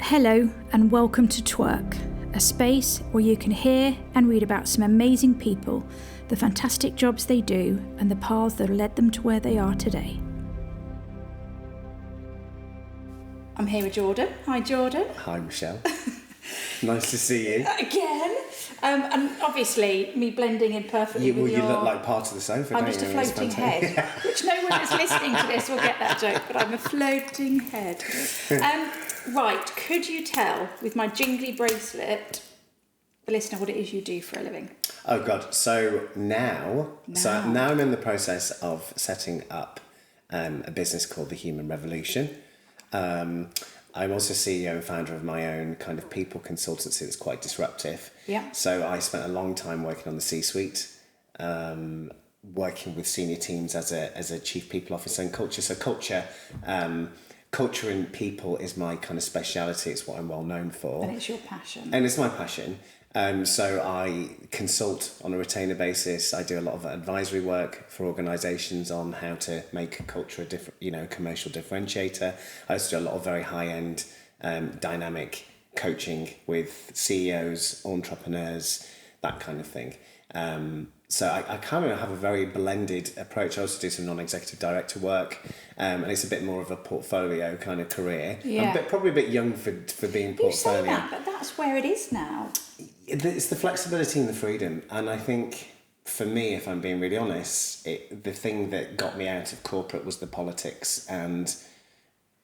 Hello and welcome to TWWork, a space where you can hear and read about some amazing people, the fantastic jobs they do and the paths that led them to where they are today. I'm here with Jordan. Hi Jordan. Hi Michelle. Nice to see you. Again. And obviously me blending in perfectly with you look like part of the sofa, I'm don't just you? a floating head, which no one who's listening to this will get that joke, but I'm a floating head. Right, could you tell with my jingly bracelet, the listener, what it is you do for a living? Oh God, so now I'm in the process of setting up a business called The Human Revolution. I'm also CEO and founder of my own kind of people consultancy that's quite disruptive. Yeah. So I spent a long time working on the C-suite, working with senior teams as a chief people officer and culture. So culture and people is my kind of speciality. It's what I'm well known for. And it's your passion. And it's my passion. So I consult on a retainer basis. I do a lot of advisory work for organisations on how to make culture a different, commercial differentiator. I also do a lot of very high-end dynamic coaching with CEOs, entrepreneurs, that kind of thing. So I kind of have a very blended approach. I also do some non-executive director work, and it's a bit more of a portfolio kind of career. Yeah. I'm probably a bit young for being portfolio. You say that, but that's where it is now. It's the flexibility and the freedom, and I think for me, if I'm being really honest, the thing that got me out of corporate was the politics and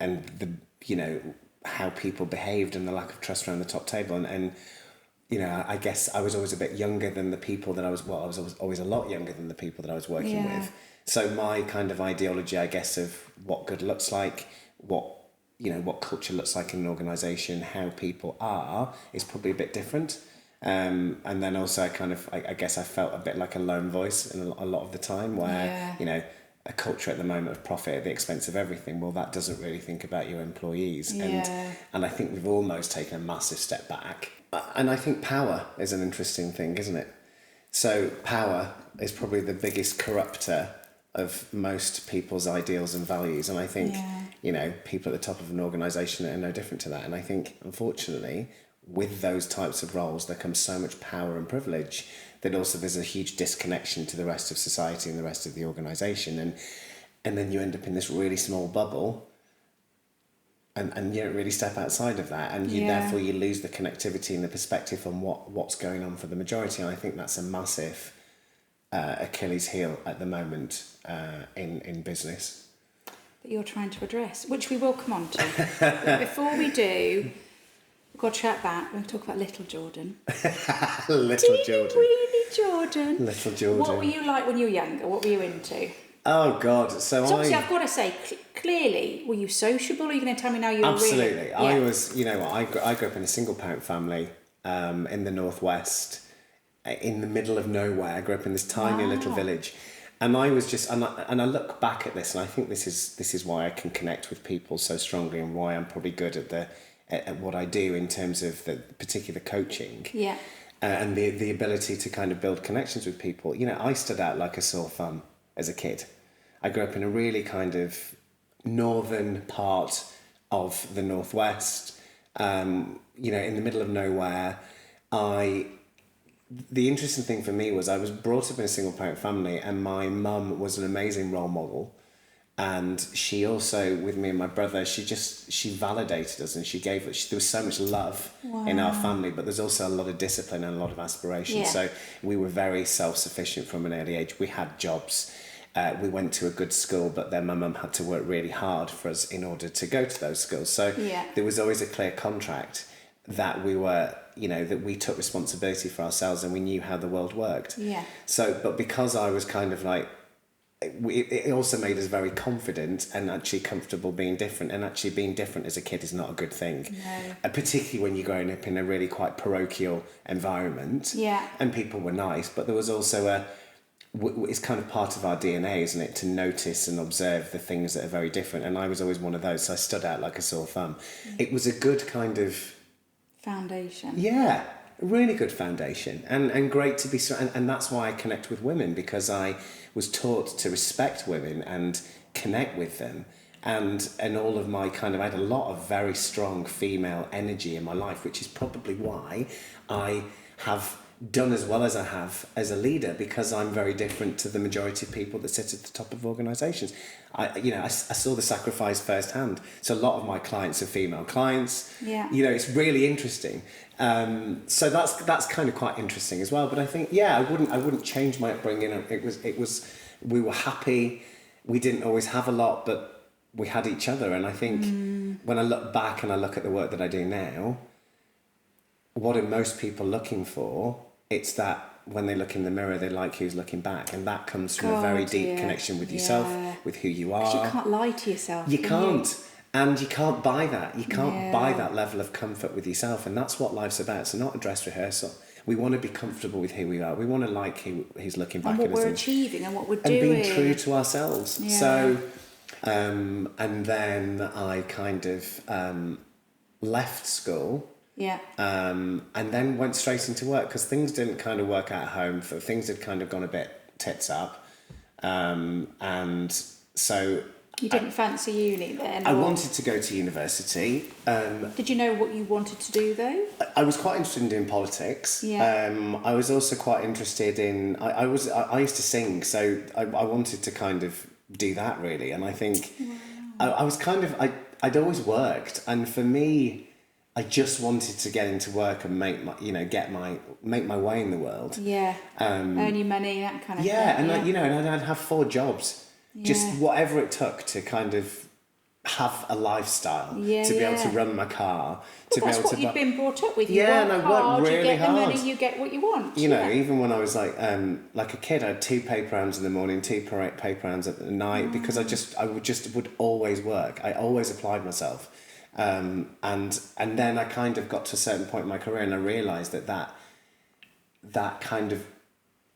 the how people behaved and the lack of trust around the top table and I guess I was always a bit younger than the people that I was always a lot younger than the people that I was working with. So my kind of ideology, I guess, of what good looks like, what culture looks like in an organisation, how people are, is probably a bit different. And then also I guess I felt a bit like a lone voice in a lot of the time where, a culture at the moment of profit at the expense of everything, well, that doesn't really think about your employees. Yeah. And I think we've almost taken a massive step back. And I think power is an interesting thing, isn't it? So power is probably the biggest corrupter of most people's ideals and values. And I think, people at the top of an organisation are no different to that. And I think, unfortunately, with those types of roles, there comes so much power and privilege that also there's a huge disconnection to the rest of society and the rest of the organisation. And then you end up in this really small bubble and you don't really step outside of that. And therefore you lose the connectivity and the perspective on what's going on for the majority. And I think that's a massive Achilles heel at the moment in business. That you're trying to address, which we will come on to. But before we do, we've got to chat back. We're going to talk about little Jordan. Little Jordan. Weeny Jordan. Little Jordan. What were you like when you were younger? What were you into? Oh God! So obviously, I've got to say, clearly, were you sociable? Or are you going to tell me now you were absolutely? Really? I was. I grew up in a single parent family in the northwest, in the middle of nowhere. I grew up in this tiny little village, and I was just. And I look back at this, and I think this is why I can connect with people so strongly, and why I'm probably good at what I do in terms of the particular coaching. Yeah. And the ability to kind of build connections with people. I stood out like a sore thumb as a kid. I grew up in a really kind of northern part of the northwest, in the middle of nowhere. The interesting thing for me was I was brought up in a single parent family, and my mum was an amazing role model. And she also, with me and my brother, she validated us, and there was so much love in our family, but there's also a lot of discipline and a lot of aspiration. Yeah. So we were very self-sufficient from an early age. We had jobs. We went to a good school, but then my mum had to work really hard for us in order to go to those schools. So there was always a clear contract that we were, that we took responsibility for ourselves and we knew how the world worked. Yeah. So, but because I was kind of like, it also made us very confident and actually comfortable being different. And actually being different as a kid is not a good thing. No. Particularly when you're growing up in a really quite parochial environment. Yeah. And people were nice, but there was also it's kind of part of our DNA, isn't it, to notice and observe the things that are very different. And I was always one of those, so I stood out like a sore thumb. It was a good kind of foundation. Yeah, really good foundation, and great to be. And that's why I connect with women, because I was taught to respect women and connect with them, and all of my kind of, I had a lot of very strong female energy in my life, which is probably why I have done as well as I have as a leader, because I'm very different to the majority of people that sit at the top of organisations. I saw the sacrifice firsthand. So a lot of my clients are female clients. Yeah. It's really interesting. So that's kind of quite interesting as well. But I think, I wouldn't change my upbringing. It was we were happy. We didn't always have a lot, but we had each other. And I think when I look back and I look at the work that I do now, what are most people looking for? It's that when they look in the mirror, they like who's looking back. And that comes from a very deep connection with yourself, with who you are. 'Cause you can't lie to yourself. You can't. And you can't buy that. You can't buy that level of comfort with yourself. And that's what life's about. It's not a dress rehearsal. We want to be comfortable with who we are. We want to like who's looking back and at what us. we're achieving and what we're and doing. being true to ourselves. Yeah. So, and then I kind of left school. Yeah. And then went straight into work because things didn't kind of work out at home. Things had kind of gone a bit tits up. And so... You didn't fancy uni then? I wanted to go to university. Did you know what you wanted to do though? I was quite interested in doing politics. Yeah. I was also quite interested in... I used to sing, so I wanted to kind of do that really. And I think I was kind of... I'd always worked, and for me... I just wanted to get into work and make my way in the world. Yeah. Earn your money, that kind of thing. And I'd have 4 jobs, just whatever it took to kind of have a lifestyle, to be able to run my car, to be able to. That's what you've been brought up with. You work and I hard, worked really you get hard. the money, you get what you want. Even when I was like a kid, I had 2 paper rounds in the morning, 2 paper rounds at night, because I would always work. I always applied myself. And then I kind of got to a certain point in my career and I realised that kind of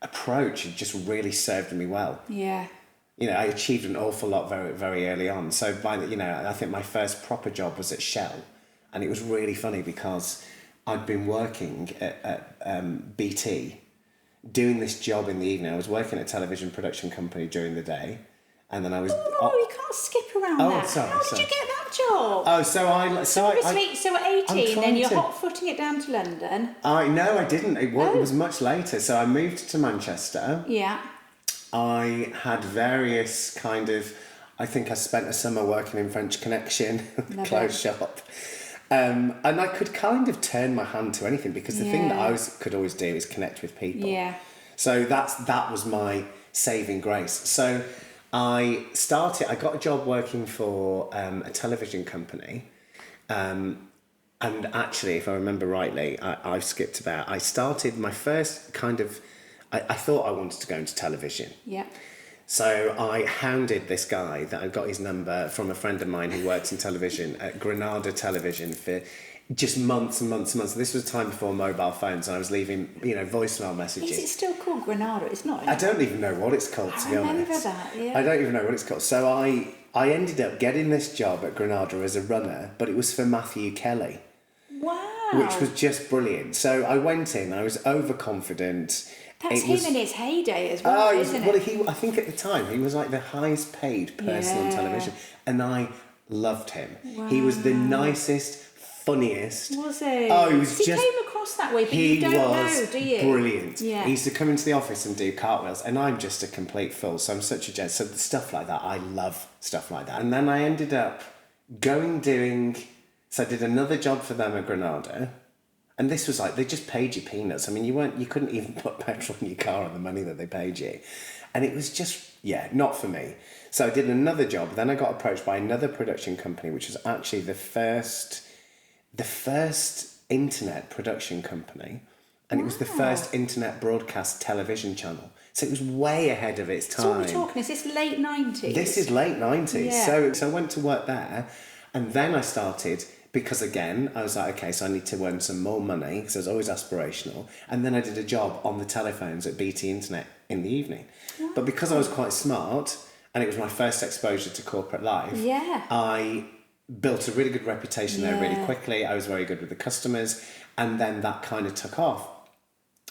approach had just really served me well. Yeah. I achieved an awful lot very, very early on. So I think my first proper job was at Shell, and it was really funny because I'd been working at BT, doing this job in the evening. I was working at a television production company during the day. And then I was... you can't skip around that. Sorry, How did you get that job? Oh, so at 18, then you're hot-footing it down to London. No, I didn't. It was much later. So I moved to Manchester. Yeah. I had various kind of... I think I spent a summer working in French Connection, clothes shop. And I could kind of turn my hand to anything because the thing that I could always do is connect with people. Yeah. So that was my saving grace. So... I got a job working for a television company, and actually, if I remember rightly, I've skipped about. I started my first kind of, I thought I wanted to go into television. Yeah. So I hounded this guy that I got his number from a friend of mine who works in television at Granada Television for just months and months and months. This was time before mobile phones, and I was leaving, voicemail messages. Is it still called Granada? It's not. I don't even know what it's called, to be honest. I remember that, yeah. I don't even know what it's called. So I ended up getting this job at Granada as a runner, but it was for Matthew Kelly. Wow. Which was just brilliant. So I went in, I was overconfident. That's him in his heyday as well, isn't it? I think at the time, he was like the highest paid person on television. And I loved him. Wow. He was the nicest, funniest. Was he? Oh, he was he came across that way, but you don't know, do you? Brilliant. Yeah. He used to come into the office and do cartwheels, and I'm just a complete fool, so I'm such a gent. So stuff like that, I love stuff like that. And then I ended up so I did another job for them at Granada, and this was like, they just paid you peanuts. I mean, you couldn't even put petrol in your car on the money that they paid you. And it was just, not for me. So I did another job, then I got approached by another production company, which was actually the first internet production company, and it was the first internet broadcast television channel. So it was way ahead of its time. So what we're talking, is this late 90s? This is late 90s. Yeah. So I went to work there, and then I started, because again, I was like, okay, so I need to earn some more money, because I was always aspirational. And then I did a job on the telephones at BT Internet in the evening. Wow. But because I was quite smart, and it was my first exposure to corporate life, I built a really good reputation there really quickly. I was very good with the customers, and then that kind of took off.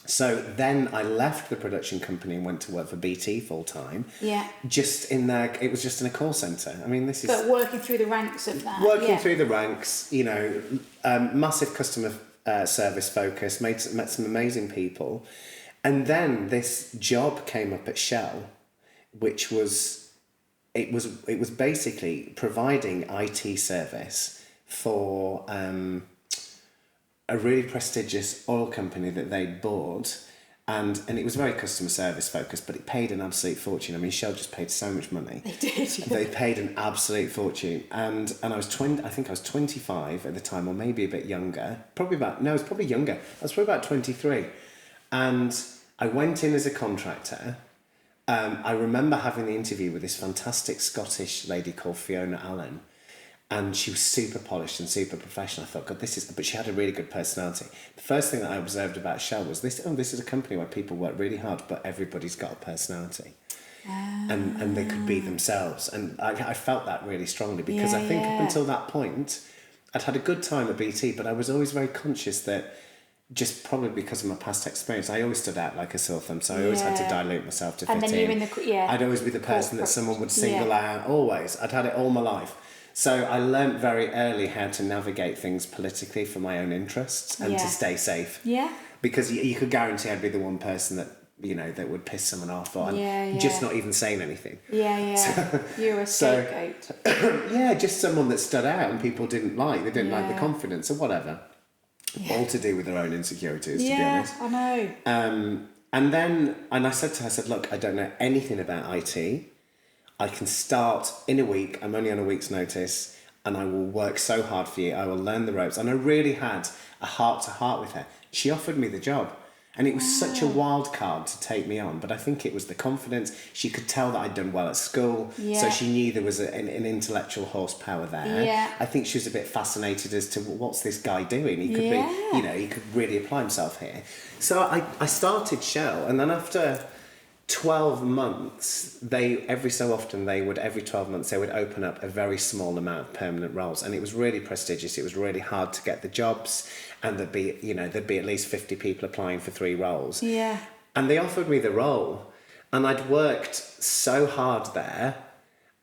So then I left the production company and went to work for BT full time. Yeah. It was just in a call centre. I mean, this is... But working through the ranks of that. Working through the ranks, you know, massive customer service focus, met some amazing people. And then this job came up at Shell, which was, it was basically providing IT service for a really prestigious oil company that they'd bought. And it was very customer service focused, but it paid an absolute fortune. I mean, Shell just paid so much money. They did. They paid an absolute fortune. And I was 25 at the time, or maybe a bit younger. I was probably younger. I was probably about 23. And I went in as a contractor. I remember having the interview with this fantastic Scottish lady called Fiona Allen. And she was super polished and super professional. I thought, God, but she had a really good personality. The first thing that I observed about Shell was this is a company where people work really hard, but everybody's got a personality. And they could be themselves. And I felt that really strongly because I think up until that point, I'd had a good time at BT, but I was always very conscious that just probably because of my past experience, I always stood out like a sore thumb. So I always had to dilute myself to fit in. And then you're in the, I'd always be the person that someone would single out, always. I'd had it all my life. So I learnt very early how to navigate things politically for my own interests and to stay safe. Yeah. Because you could guarantee I'd be the one person that, you know, that would piss someone off or just not even saying anything. Yeah. So, you're a scapegoat. Just someone that stood out and people didn't like. They didn't like the confidence or whatever. Yeah. All to do with their own insecurities, to be honest. Yeah, I know. And I said to her, look, I don't know anything about IT. I can start in a week. I'm only on a week's notice and I will work so hard for you. I will learn the ropes. And I really had a heart-to-heart with her. She offered me the job. And it was such a wild card to take me on. But I think it was the confidence. She could tell that I'd done well at school. Yeah. So she knew there was an intellectual horsepower there. Yeah. I think she was a bit fascinated as to what's this guy doing? He could be, he could really apply himself here. So I started Shell. And then after 12 months, every 12 months, they would open up a very small amount of permanent roles. And it was really prestigious. It was really hard to get the jobs. And there'd be at least 50 people applying for 3 roles. Yeah. And they offered me the role. And I'd worked so hard there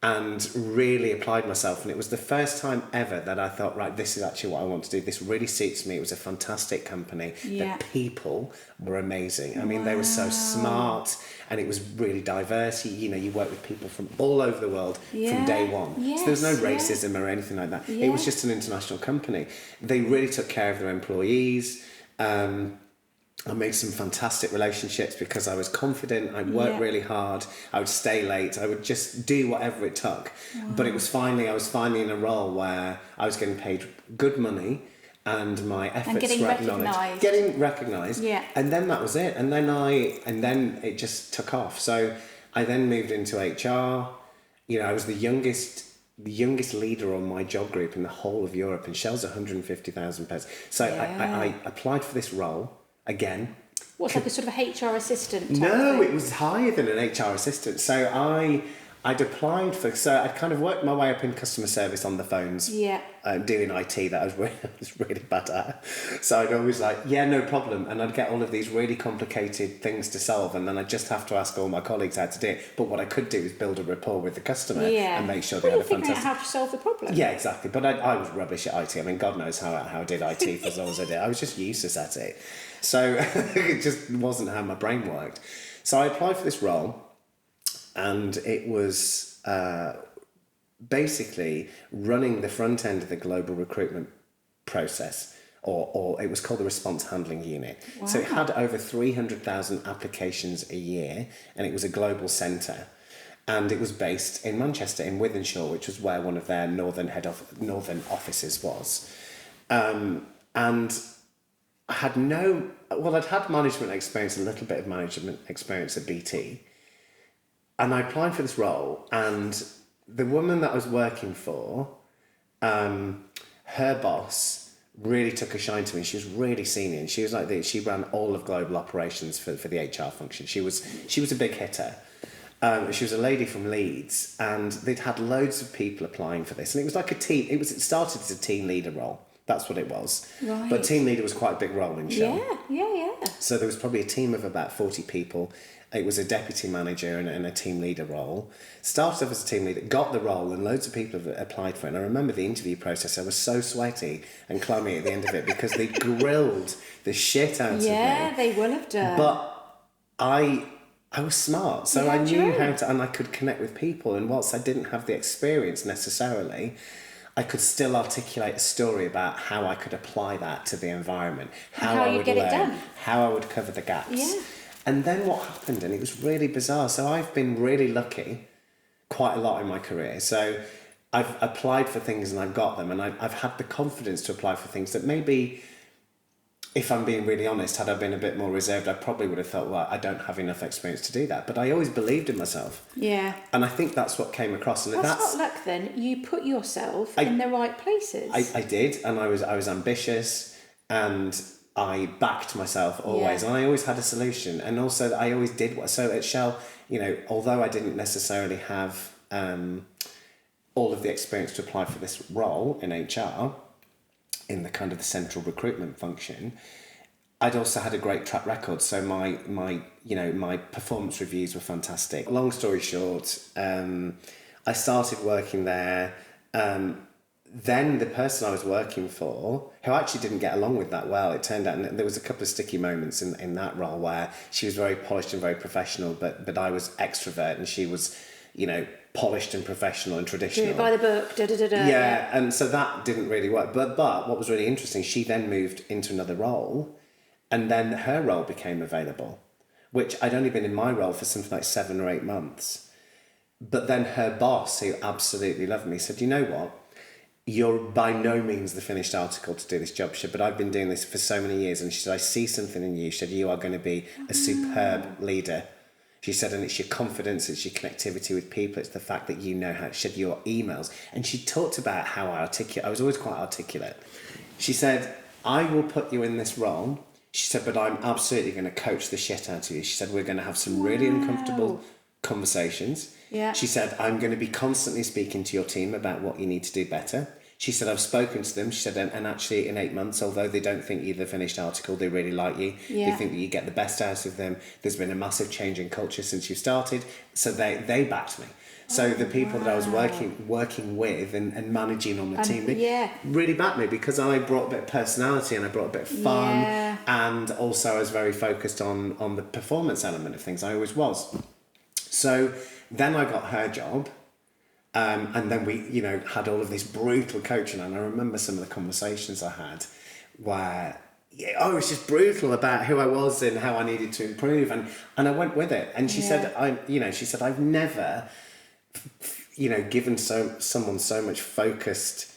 and really applied myself. And it was the first time ever that I thought, right, this is actually what I want to do. This really suits me. It was a fantastic company. Yeah. The people were amazing. I mean, they were so smart and it was really diverse. You work with people from all over the world from day one. Yes, so there was no racism or anything like that. Yeah. It was just an international company. They really took care of their employees. I made some fantastic relationships because I was confident. I'd work really hard. I would stay late. I would just do whatever it took. Wow. But I was finally in a role where I was getting paid good money and my efforts were acknowledged. Getting recognised. Yeah. And then that was it. And then it just took off. So I then moved into HR. I was the youngest leader on my job group in the whole of Europe, and Shell's 150,000 person. So I applied for this role. Again. What's like a sort of HR assistant? No, it was higher than an HR assistant. So I'd applied for. So I'd kind of worked my way up in customer service on the phones. Yeah. Doing IT that I was really bad at. So I'd always no problem, and I'd get all of these really complicated things to solve, and then I'd just have to ask all my colleagues how to do it. But what I could do is build a rapport with the customer and make sure they had a fantastic. How to solve the problem. Yeah, exactly. But I was rubbish at IT. I mean, God knows how I did IT for as long as I did. I was just useless at it. So it just wasn't how my brain worked. So I applied for this role, and it was basically running the front end of the global recruitment process, or it was called the response handling unit. Wow. So it had over 300,000 applications a year, and it was a global centre. And it was based in Manchester, in Wythenshawe, which was where one of their northern offices was. And I'd had management experience, a little bit of management experience at BT. And I applied for this role, and the woman that I was working for, her boss really took a shine to me. She was really senior, and she was she ran all of global operations for the HR function. She was a big hitter. She was a lady from Leeds, and they'd had loads of people applying for this, and it was like a team. It started as a team leader role. That's what it was. Right. But team leader was quite a big role in Shell. Yeah. So there was probably a team of about 40 people. It was a deputy manager and a team leader role. Started off as a team leader, got the role, and loads of people have applied for it. And I remember the interview process. I was so sweaty and clammy at the end of it because they grilled the shit out of me. Yeah, they will have done. But I was smart, so Yeah, I knew true. how to, and I could connect with people. And whilst I didn't have the experience necessarily, I could still articulate a story about how I could apply that to the environment, how I you'd would get it learn, done. how I would cover the gaps. Yeah. And then what happened, and it was really bizarre. So I've been really lucky quite a lot in my career. So I've applied for things and I've got them, and I've had the confidence to apply for things that maybe, if I'm being really honest, had I been a bit more reserved, I probably would have thought, well, I don't have enough experience to do that. But I always believed in myself. Yeah. And I think that's what came across. And That's not luck then. You put yourself in the right places. I did, and I was ambitious, and I backed myself always, Yeah. and I always had a solution, and also I always did what. So at Shell, although I didn't necessarily have all of the experience to apply for this role in HR, in the kind of the central recruitment function, I'd also had a great track record. So my performance reviews were fantastic. Long story short, I started working there. Then the person I was working for, who I actually didn't get along with that well, it turned out, and there was a couple of sticky moments in that role where she was very polished and very professional, but I was extrovert and she was, polished and professional and traditional. Do it by the book, Yeah, and so that didn't really work. But what was really interesting, she then moved into another role, and then her role became available, which I'd only been in my role for something like 7 or 8 months. But then her boss, who absolutely loved me, said, you know what? You're by no means the finished article to do this job. She said, but I've been doing this for so many years. And she said, I see something in you. She said, you are going to be a superb leader. She said, and it's your confidence, it's your connectivity with people, it's the fact that you know how, she said, your emails. And she talked about how I was always quite articulate. She said, I will put you in this role. She said, but I'm absolutely going to coach the shit out of you. She said, we're going to have some really uncomfortable conversations. Yeah. She said, I'm going to be constantly speaking to your team about what you need to do better. She said, I've spoken to them. She said, and actually in 8 months, although they don't think you're the finished article, they really like you. Yeah. They think that you get the best out of them. There's been a massive change in culture since you started. So they backed me. So the people that I was working with and managing on the team, they really backed me because I brought a bit of personality and I brought a bit of fun. Yeah. And also I was very focused on the performance element of things. I always was. So then I got her job. And then we, had all of this brutal coaching. And I remember some of the conversations I had where, it was just brutal about who I was and how I needed to improve. And I went with it. And she said, I've never, given someone so much focused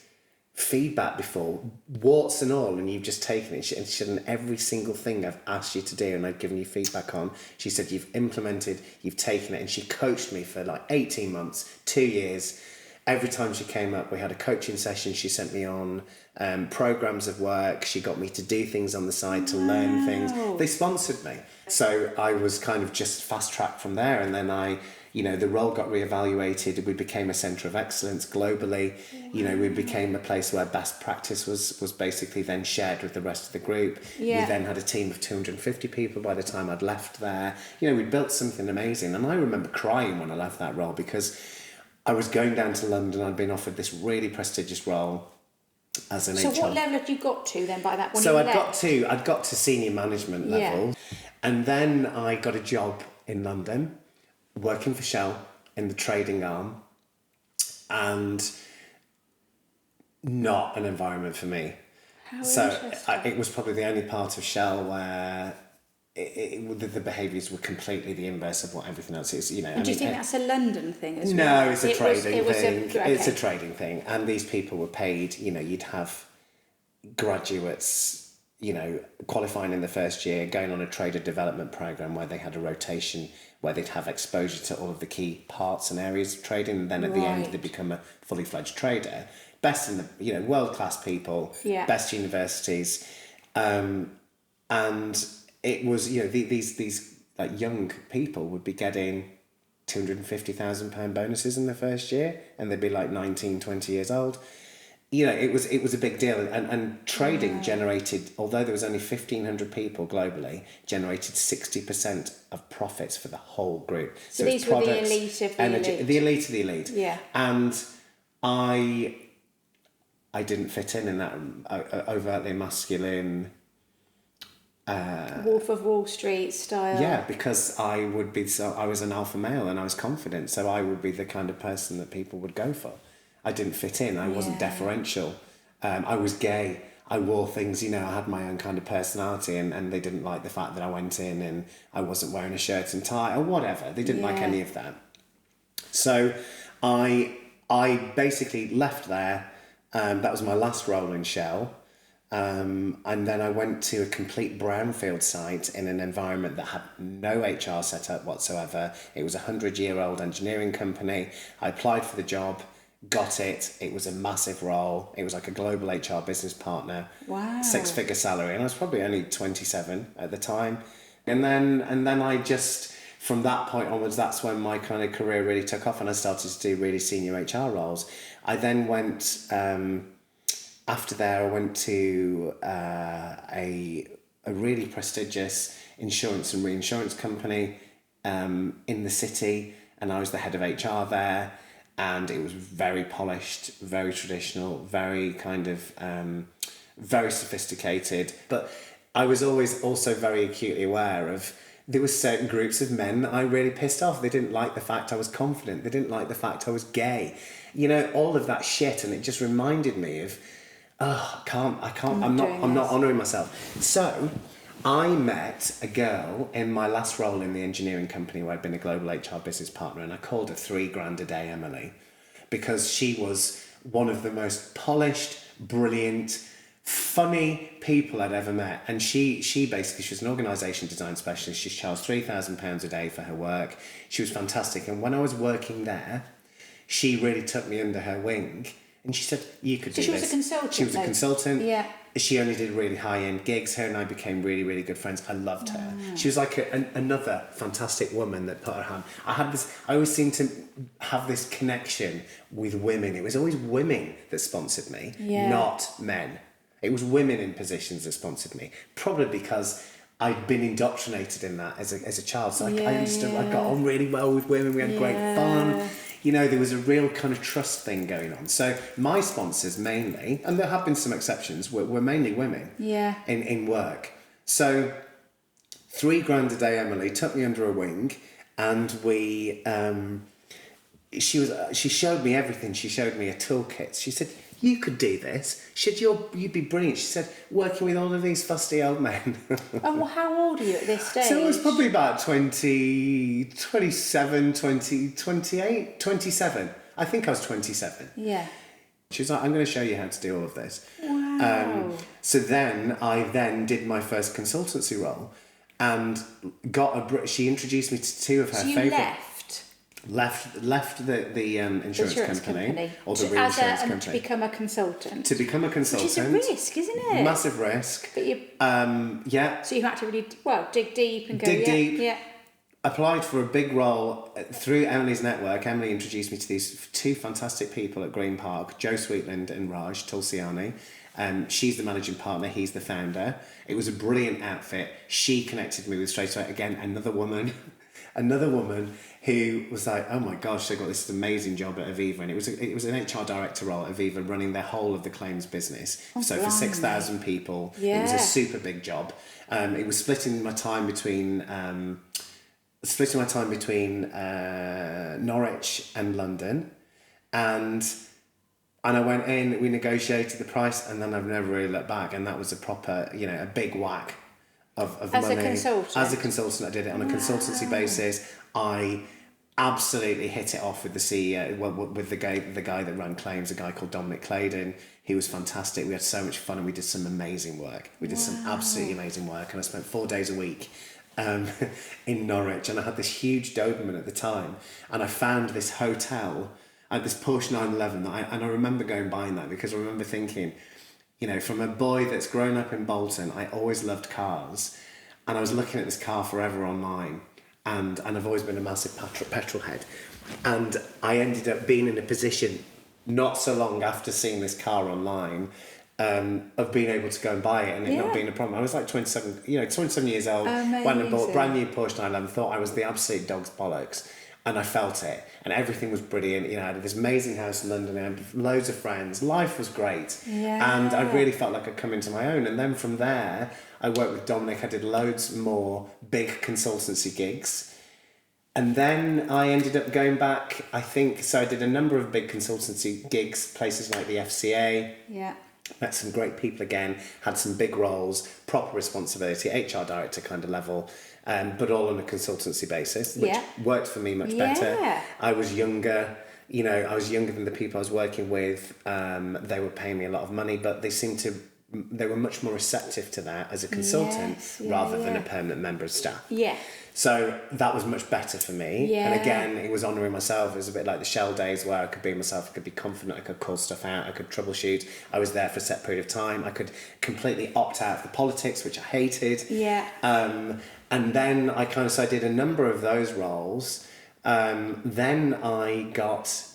feedback before, warts and all, and you've just taken it. And she said, and every single thing I've asked you to do and I've given you feedback on, she said, you've implemented, you've taken it. And she coached me for like 18 months, 2 years. Every time she came up, we had a coaching session. She sent me on programs of work. She got me to do things on the side to learn things. They sponsored me. So I was kind of just fast tracked from there. And then the role got reevaluated. We became a centre of excellence globally. We became a place where best practice was basically then shared with the rest of the group. Yeah. We then had a team of 250 people by the time I'd left there. We built something amazing. And I remember crying when I left that role because I was going down to London. I'd been offered this really prestigious role as an HR. So what level had you got to then by that point? So I'd got to senior management level. And then I got a job in London, working for Shell in the trading arm, and not an environment for me. How It was probably the only part of Shell where the behaviours were completely the inverse of what everything else is. And do you think that's a London thing as well? No, it's a trading thing. Okay. It's a trading thing, and these people were paid. You'd have graduates, qualifying in the first year, going on a trader development program where they had a rotation, where they'd have exposure to all of the key parts and areas of trading, and then at the end they become a fully fledged trader. Best in the world class people, best universities, and it was these like young people would be getting £250,000 bonuses in the first year, and they'd be like 19, 20 years old. it was a big deal, and trading generated, although there was only 1,500 people globally, generated 60% of profits for the whole group. So these were the elite of the elite. The elite of the elite. Yeah. And I didn't fit in that overtly masculine. Wolf of Wall Street style. Yeah, because I was an alpha male and I was confident, so I would be the kind of person that people would go for. I didn't fit in. I wasn't deferential. I was gay. I wore things, I had my own kind of personality, and they didn't like the fact that I went in and I wasn't wearing a shirt and tie or whatever. They didn't like any of that. So I basically left there. That was my last role in Shell. And then I went to a complete brownfield site in an environment that had no HR set up whatsoever. It was a 100-year-old engineering company. I applied for the job, got it. It was a massive role. It was like a global HR business partner. Wow. 6-figure salary, and I was probably only 27 at the time. And then I just, from that point onwards, that's when my kind of career really took off, and I started to do really senior HR roles. I then went, after there, I went to a really prestigious insurance and reinsurance company in the city, and I was the head of HR there. And it was very polished, very traditional, very kind of, very sophisticated. But I was always also very acutely aware of there were certain groups of men that I really pissed off. They didn't like the fact I was confident. They didn't like the fact I was gay. All of that shit. And it just reminded me of, I'm not honouring myself. So I met a girl in my last role in the engineering company where I'd been a global HR business partner, and I called her $3,000 a day Emily, because she was one of the most polished, brilliant, funny people I'd ever met. And she was an organisation design specialist. She charged £3,000 a day for her work. She was fantastic. And when I was working there, she really took me under her wing. And she said, you could do this. She was a consultant. She was a consultant. Yeah. She only did really high-end gigs. Her and I became really, really good friends. I loved her. She was like another fantastic woman that put her hand. I always seemed to have this connection with women. It was always women that sponsored me, not men. It was women in positions that sponsored me. Probably because I'd been indoctrinated in that as a child. So I understood. I got on really well with women. We had great fun. There was a real kind of trust thing going on. So my sponsors mainly, and there have been some exceptions, were mainly women in work. So $3,000 a day Emily took me under her wing, and we she showed me everything. She showed me a toolkit. She said, you could do this. You'd be brilliant. She said, working with all of these fusty old men. And how old are you at this stage? So I was probably about 27. I think I was 27. Yeah. She was like, I'm going to show you how to do all of this. Wow. So then I did my first consultancy role, and she introduced me to two of her favourite. Left the insurance company or the reinsurance company to become a consultant. To become a consultant, which is a risk, isn't it? Massive risk. But you, So you had to really dig deep and go. Deep. Yeah. Applied for a big role through Emily's network. Emily introduced me to these two fantastic people at Green Park, Joe Sweetland and Raj Tulsiani. She's the managing partner, he's the founder. It was a brilliant outfit. She connected me with straight away. Again, another woman who was like, oh my gosh, they got this amazing job at Aviva, and it was an HR director role at Aviva, running their whole of the claims business. So for 6,000 people, it was a super big job. It was splitting my time between Norwich and London, and I went in. We negotiated the price, and then I've never really looked back. And that was a proper, a big whack of money. As a consultant, I did it on a consultancy basis. I absolutely hit it off with the CEO, with the guy that ran claims, a guy called Dominic Claydon. He was fantastic. We had so much fun, and we did some amazing work. We did some absolutely amazing work, and I spent 4 days a week in Norwich, and I had this huge Doberman at the time, and I found this hotel at this Porsche 911 and I remember going buying that because I remember thinking, from a boy that's grown up in Bolton, I always loved cars, and I was looking at this car forever online, and I've always been a massive petrol head, and I ended up being in a position not so long after seeing this car online, of being able to go and buy it and it not being a problem. I was like 27 years old, went and bought a brand new Porsche 911, thought I was the absolute dog's bollocks, and I felt it, and everything was brilliant. You know, I had this amazing house in London, I had loads of friends, life was great, and I really felt like I'd come into my own. And then from there, I worked with Dominic, I did loads more big consultancy gigs. And then I ended up going back, I did a number of big consultancy gigs, places like the FCA. Yeah. Met some great people again, had some big roles, proper responsibility, HR director kind of level, but all on a consultancy basis, which worked for me much better. I was younger, I was younger than the people I was working with. They were paying me a lot of money, but they were much more receptive to that as a consultant rather than a permanent member of staff. Yeah. So that was much better for me. Yeah. And again, it was honouring myself. It was a bit like the Shell days where I could be myself, I could be confident, I could call stuff out, I could troubleshoot. I was there for a set period of time. I could completely opt out of the politics, which I hated. Yeah. And then I did a number of those roles. Then I got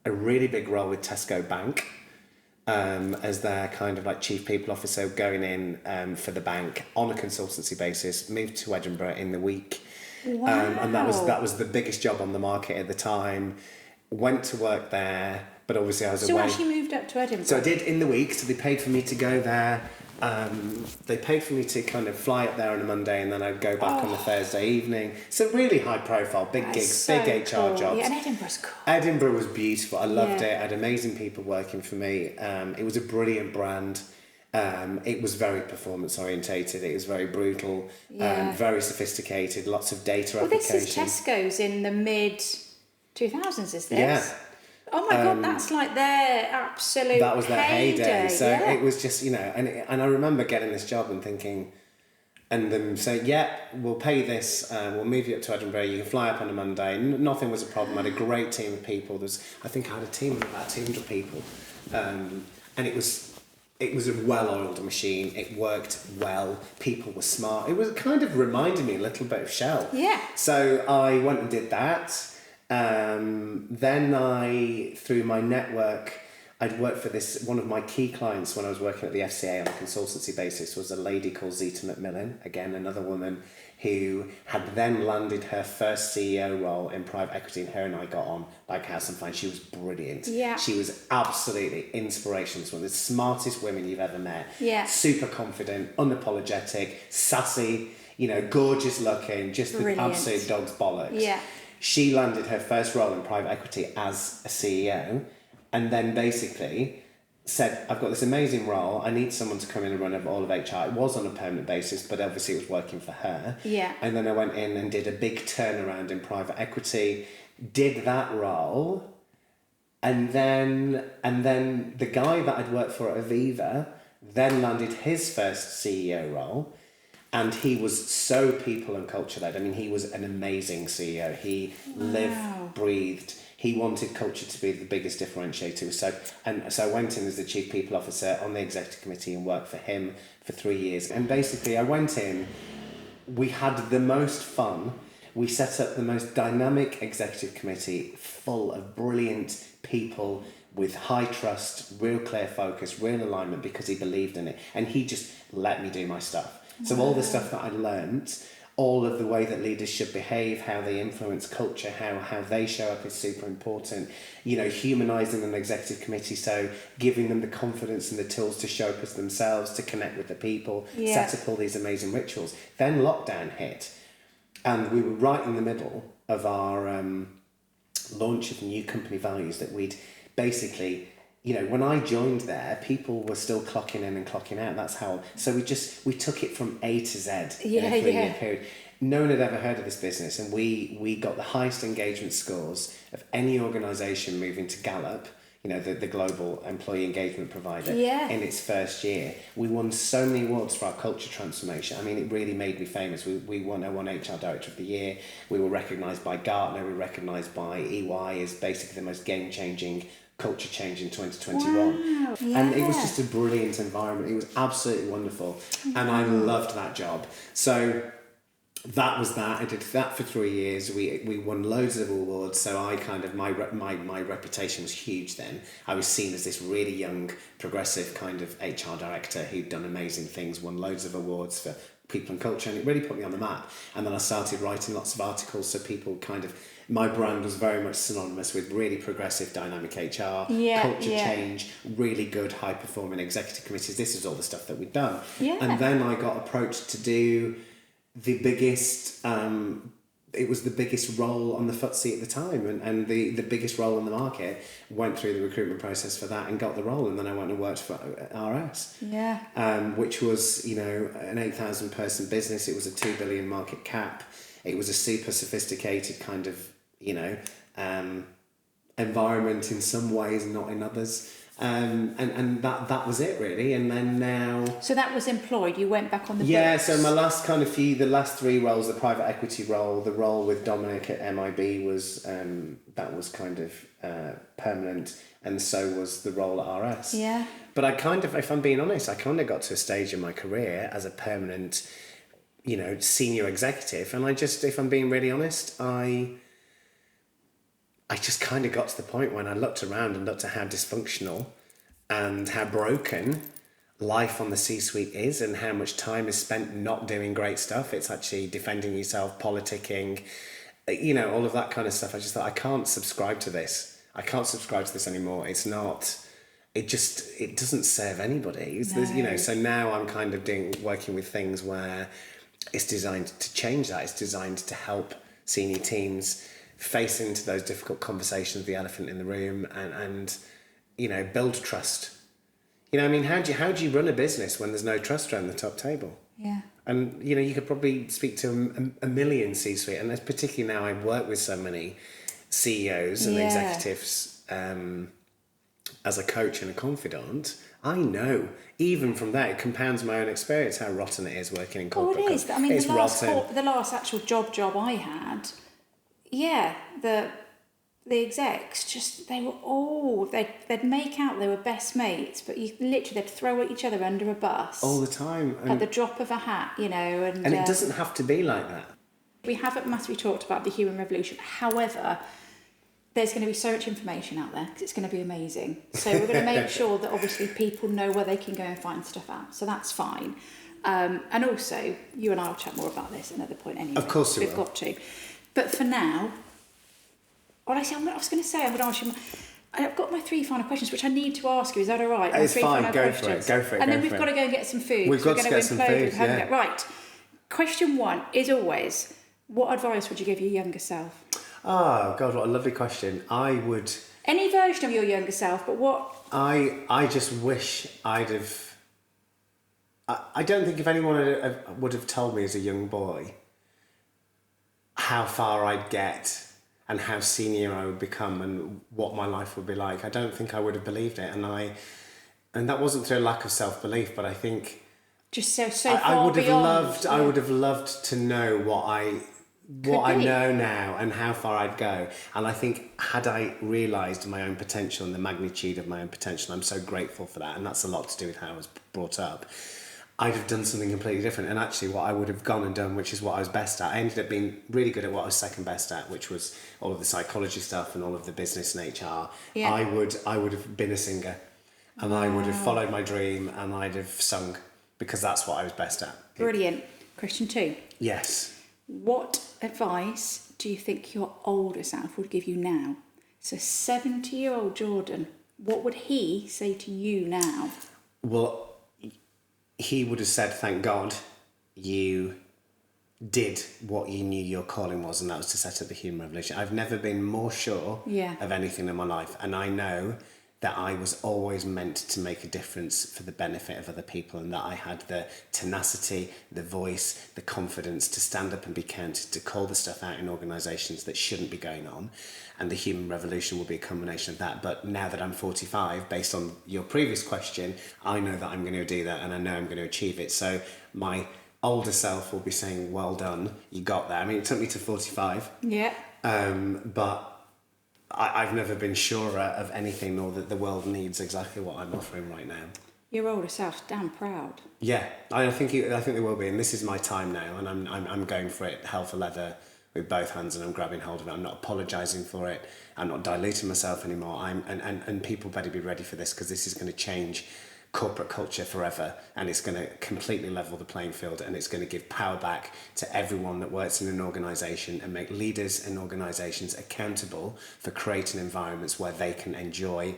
a really big role with Tesco Bank. As their kind of like chief people officer, going in for the bank on a consultancy basis, moved to Edinburgh in the week. Wow. And that was the biggest job on the market at the time. Went to work there, but obviously I was away. So you actually moved up to Edinburgh? So I did in the week, so they paid for me to go there. They paid for me to kind of fly up there on a Monday and then I'd go back on a Thursday evening. So really high profile, big gigs, so big HR cool. jobs. Yeah, and Edinburgh's cool. Edinburgh was beautiful. I loved it. I had amazing people working for me. It was a brilliant brand. It was very performance orientated. It was very brutal, very sophisticated, lots of data applications. This is Tesco's in the mid 2000s, is this? Yeah. Oh my God, that's like their absolute That was their heyday. So yeah. it was just, and I remember getting this job and thinking, and them saying, we'll pay you this, we'll move you up to Edinburgh, you can fly up on a Monday. Nothing was a problem. I had a great team of people. I think I had a team of about 200 people. And it was a well-oiled machine. It worked well. People were smart. It was kind of reminded me a little bit of Shell. Yeah. So I went and did that. Then through my network, I'd worked for one of my key clients when I was working at the FCA on a consultancy basis was a lady called Zita McMillan, again, another woman who had then landed her first CEO role in private equity, and her and I got on like house and fine. She was brilliant. Yeah. She was absolutely inspirational. One of the smartest women you've ever met. Yeah. Super confident, unapologetic, sassy, gorgeous looking, just the absolute dog's bollocks. Yeah. She landed her first role in private equity as a CEO, and then basically said, I've got this amazing role, I need someone to come in and run all of HR. It was on a permanent basis, but obviously it was working for her. Yeah. And then I went in and did a big turnaround in private equity, did that role, and then the guy that I'd worked for at Aviva then landed his first CEO role. And he was so people and culture led. I mean, he was an amazing CEO. He lived, breathed. He wanted culture to be the biggest differentiator. So I went in as the chief people officer on the executive committee and worked for him for 3 years. And basically, I went in. We had the most fun. We set up the most dynamic executive committee, full of brilliant people with high trust, real clear focus, real alignment, because he believed in it. And he just let me do my stuff. So all the stuff that I learnt, all of the way that leaders should behave, how they influence culture, how they show up is super important. Humanising an executive committee, so giving them the confidence and the tools to show up as themselves, to connect with the people, set up all these amazing rituals. Then lockdown hit, and we were right in the middle of our launch of new company values that we'd basically... when I joined there, people were still clocking in and clocking out. That's how. So we took it from A to Z in a 3-year period. No one had ever heard of this business, and we got the highest engagement scores of any organisation moving to Gallup, the global employee engagement provider, in its first year. We won so many awards for our culture transformation. I mean, it really made me famous. We won HR Director of the Year. We were recognised by Gartner. We were recognised by EY as basically the most game-changing culture change in 2021. Wow. Yeah. And it was just a brilliant environment. It was absolutely wonderful. And I loved that job. So that was that. I did that for 3 years. We won loads of awards. So I kind of my reputation was huge then. I was seen as this really young, progressive kind of HR director who'd done amazing things, won loads of awards for people and culture, and it really put me on the map. And then I started writing lots of articles, so people kind of, my brand was very much synonymous with really progressive, dynamic HR, culture change, really good, high performing executive committees. This is all the stuff that we'd done. Yeah. And then I got approached to do the biggest, it was the biggest role on the FTSE at the time, and the biggest role in the market. Went through the recruitment process for that and got the role, and then I went and worked for RS. Which was, you know, an 8,000 person business. It was a 2 billion market cap. It was a super sophisticated kind of, you know, environment in some ways, not in others. And that was it really. And then now, so that was employed, you went back on the books. So my last kind of the last 3 roles, the private equity role, the role with Dominic at MIB was that was kind of permanent, and so was the role at RS. But I kind of, if I'm being honest, I kind of got to a stage in my career as a permanent, you know, senior executive, and I just, if I'm being really honest, I just kind of got to the point when I looked around and looked at how dysfunctional and how broken life on the C-suite is, and how much time is spent not doing great stuff. It's actually defending yourself, politicking, you know, all of that kind of stuff. I just thought, I can't subscribe to this. I can't subscribe to this anymore. It's not, it doesn't serve anybody. You know, so now I'm kind of working with things where it's designed to change that. It's designed to help senior teams face into those difficult conversations, the elephant in the room, and you know, build trust. You know, I mean, how do you run a business when there's no trust around the top table? And you know, you could probably speak to a million C-suite, and particularly now I work with so many CEOs and executives as a coach and a confidant. I know, even from that, it compounds my own experience how rotten it is working in corporate. Oh, it is. I mean, the last actual job I had. Yeah, the execs just, they were all, they'd make out they were best mates, but they'd throw each other under a bus all the time at the drop of a hat, you know. And it doesn't have to be like that. We haven't massively talked about the human revolution. However, there's going to be so much information out there because it's going to be amazing. So we're going to make sure that obviously people know where they can go and find stuff out. So that's fine. And also, you and I will chat more about this at another point anyway. Of course we will. We've got to. But for now, I'm going to ask you, I've got my 3 final questions, which I need to ask you. Is that all right? It's fine, go for it. And then we've got to go and get some food. We've got to get some food, yeah. Right. Question 1 is always, what advice would you give your younger self? Oh, God, what a lovely question. I would... Any version of your younger self, but what... I just wish I'd have... I don't think if anyone would have told me as a young boy how far I'd get and how senior I would become and what my life would be like, I don't think I would have believed it. And that wasn't through a lack of self-belief, but I think just so far I would have beyond, I would have loved to know what I know now and how far I'd go. And I think had I realised my own potential and the magnitude of my own potential, I'm so grateful for that, and that's a lot to do with how I was brought up, I'd have done something completely different. And actually what I would have gone and done, which is what I was best at, I ended up being really good at what I was second best at, which was all of the psychology stuff and all of the business and HR. Yeah. I would have been a singer, and I would have followed my dream, and I'd have sung, because that's what I was best at. Brilliant. Question 2. Yes. What advice do you think your older self would give you now? So 70-year-old Jordan, what would he say to you now? Well, he would have said, thank God you did what you knew your calling was, and that was to set up the human revolution. I've never been more sure of anything in my life, and I know that I was always meant to make a difference for the benefit of other people, and that I had the tenacity, the voice, the confidence to stand up and be counted, to call the stuff out in organisations that shouldn't be going on, and the human revolution will be a combination of that. But now that I'm 45, based on your previous question, I know that I'm going to do that, and I know I'm going to achieve it. So my older self will be saying, well done, you got there. I mean, it took me to 45. Yeah. But I've never been surer of anything, nor that the world needs exactly what I'm offering right now. Your older self's damn proud. Yeah, I think they will be, and this is my time now, and I'm going for it hell for leather with both hands, and I'm grabbing hold of it. I'm not apologising for it. I'm not diluting myself anymore. And people better be ready for this, because this is going to change corporate culture forever, and it's going to completely level the playing field, and it's going to give power back to everyone that works in an organisation and make leaders and organisations accountable for creating environments where they can enjoy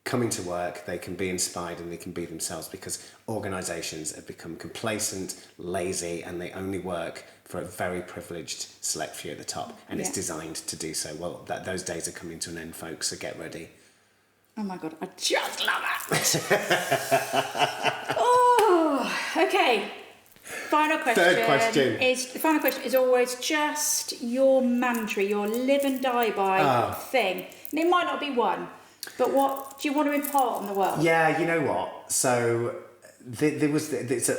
coming to work, they can be inspired, and they can be themselves, because organisations have become complacent, lazy, and they only work for a very privileged select few at the top, and it's designed to do so. Well, those days are coming to an end, folks, so get ready. Oh my God, I just love it. Oh, okay. Final question. Third question. The final question is always just your mantra, your live and die by thing. And it might not be one, but what do you want to impart on the world? Yeah, you know what? So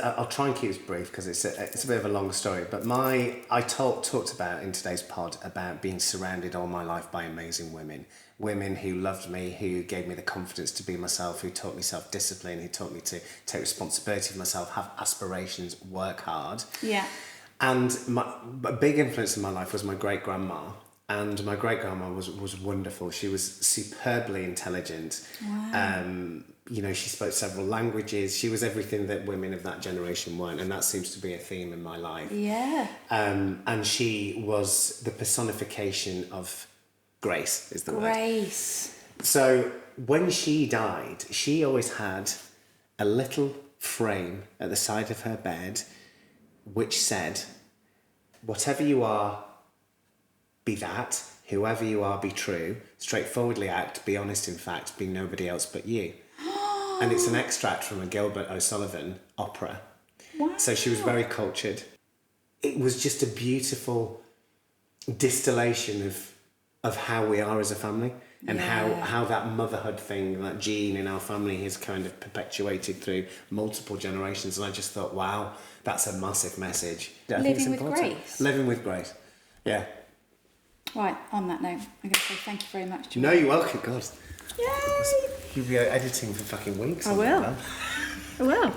I'll try and keep this brief, because it's a bit of a long story. But I talked about in today's pod about being surrounded all my life by amazing women who loved me, who gave me the confidence to be myself, who taught me self-discipline, who taught me to take responsibility for myself, have aspirations, work hard. Yeah. And a big influence in my life was my great-grandma. And my great-grandma was wonderful. She was superbly intelligent. Wow. She spoke several languages. She was everything that women of that generation weren't, and that seems to be a theme in my life. Yeah. And she was the personification of grace, is the word. Grace. So when she died, she always had a little frame at the side of her bed which said, "Whatever you are, be that. Whoever you are, be true. Straightforwardly act, be honest in fact, be nobody else but you." And it's an extract from a Gilbert O'Sullivan opera. Wow. So she was very cultured. It was just a beautiful distillation of how we are as a family, and how that motherhood thing, that gene in our family is kind of perpetuated through multiple generations. And I just thought, wow, that's a massive message. Living with grace. Living with grace. Yeah. Right, on that note, I'm going to say thank you very much. No, you're welcome. God. Yay! You'll be editing for fucking weeks. I will.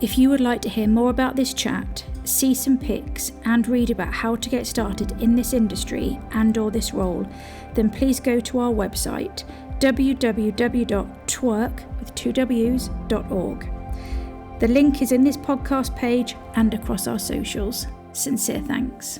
If you would like to hear more about this chat, see some pics, and read about how to get started in this industry and/or this role, then please go to our website, www.TWWork.org. The link is in this podcast page and across our socials. Sincere thanks.